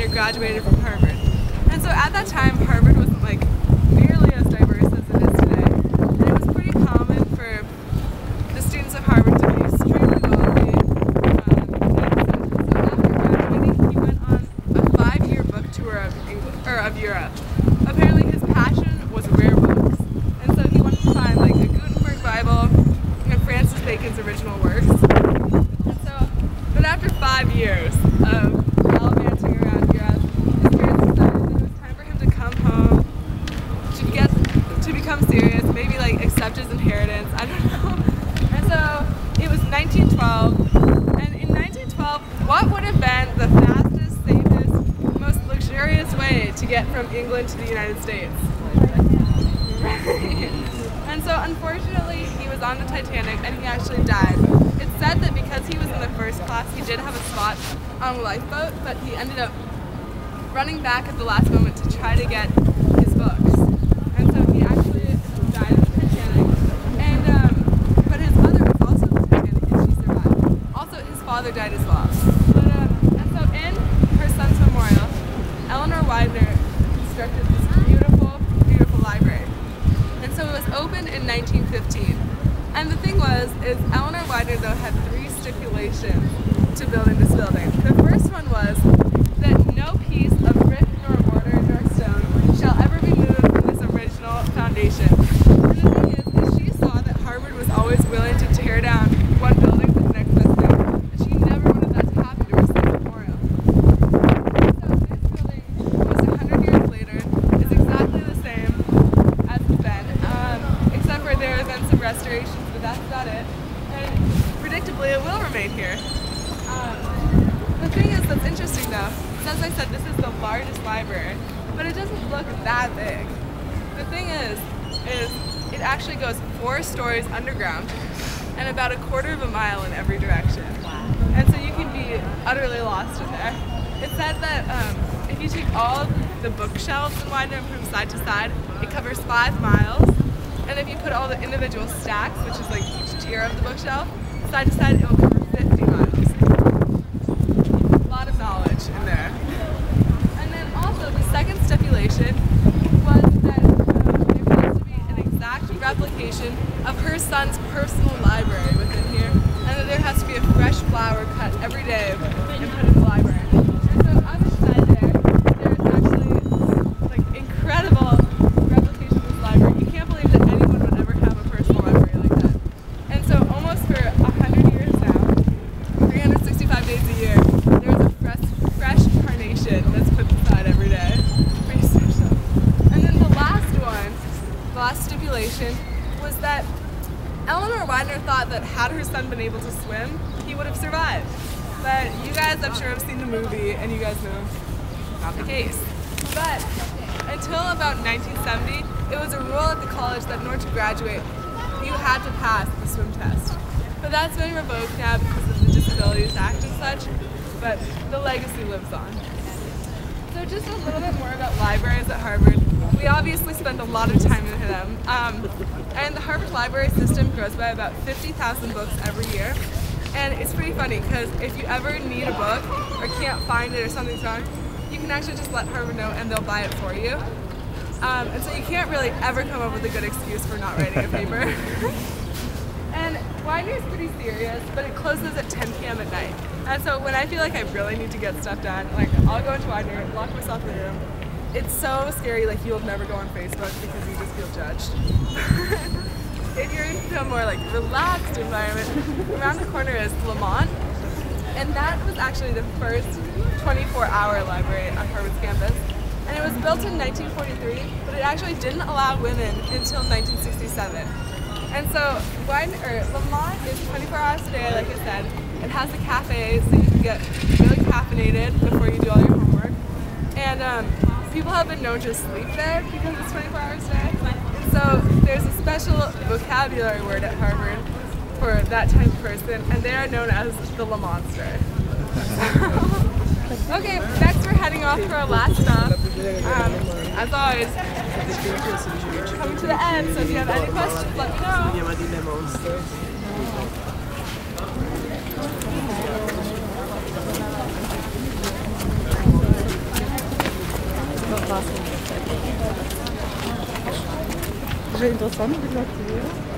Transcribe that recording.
Widener graduated from Harvard. And so at that time, Harvard wasn't like nearly as diverse as it is today. And it was pretty common for the students of Harvard to be extremely wealthy. So after graduating, he went on a 5-year book tour of Europe. Apparently his passion was rare books. And so he wanted to find like a Gutenberg Bible and Francis Bacon's original works. And so, but after 5 years of gallivanting around Europe, his parents decided that it was time for him to come home to become serious, maybe like accept his inheritance, I don't know. And so it was 1912, and in 1912, what would have been the fastest, safest, most luxurious way to get from England to the United States? And so unfortunately, he was on the Titanic and he actually died. It's said that because he was in the first class, he did have a spot on the lifeboat, but he ended up running back at the last moment to try to get his books. And so he actually died in the Titanic. And but his mother was also in the Titanic and she survived. Also, his father died as well. And so in her son's memorial, Eleanor Widener constructed this beautiful, beautiful library. And so it was opened in 1915. And the thing is Eleanor Widener though had 3 stipulations to building this building. The first one was that no piece of brick nor mortar nor stone shall ever be moved from this original foundation. And the thing is she saw that Harvard was always willing to tear down one building for the next best thing. And she never wanted that to happen to her son's memorial. So this building, almost 100 years later, is exactly the same as it's been, except for there have been some restorations, but that's about it. And predictably, it will remain here. The thing is that's interesting though, is as I said, this is the largest library, but it doesn't look that big. The thing is it actually goes 4 stories underground and about 1/4 of a mile in every direction. And so you can be utterly lost in there. It said that if you take all of the bookshelves in Widener from side to side, it covers 5 miles. And if you put all the individual stacks, which is like each tier of the bookshelf, side to side, it will cover 50 miles. A lot of knowledge in there. And then also the second stipulation was that there has to be an exact replication of her son's personal library within here, and that there has to be a fresh flower cut every day and put in the library. And so on the side there's actually like incredible replication of this library. You can't believe that anyone would ever have a personal library like that. And so almost for 100 years now, 365 days a year, there's a fresh carnation that's put inside every day. Pretty special. And then the last one, the last stipulation, was that Eleanor Widener thought that had her son been able to swim, he would have survived. But you guys, I'm sure, have seen the movie, and you guys know not the case. But until about 1970, it was a rule at the college that in order to graduate, you had to pass the swim test. But that's been revoked now because of the Disabilities Act and such, but the legacy lives on. So just a little bit more about libraries at Harvard. We obviously spend a lot of time in them. And the Harvard library system grows by about 50,000 books every year. And it's pretty funny because if you ever need a book or can't find it or something's wrong, you can actually just let Harvard know and they'll buy it for you. And so you can't really ever come up with a good excuse for not writing a paper. And Widener is pretty serious, but it closes at 10 p.m. at night. And so when I feel like I really need to get stuff done, like I'll go into Widener, lock myself in the room. It's so scary, like you'll never go on Facebook because you just feel judged. If you're in a more like relaxed environment, around the corner is Lamont. And that was actually the first 24-hour library on Harvard's campus. And it was built in 1943, but it actually didn't allow women until 1967. And so Lamont is 24 hours a day, like I said. It has a cafe, so you can get really caffeinated before you do all your homework. And people have been known to sleep there because it's 24 hours a day. And so there's a special vocabulary word at Harvard for that type of person, and they are known as the Lamonster. Okay, next we're heading off for our last stop. As always, coming to the end, so if you have any questions, let me know. Straßen. Das ist interessant, wie gesagt.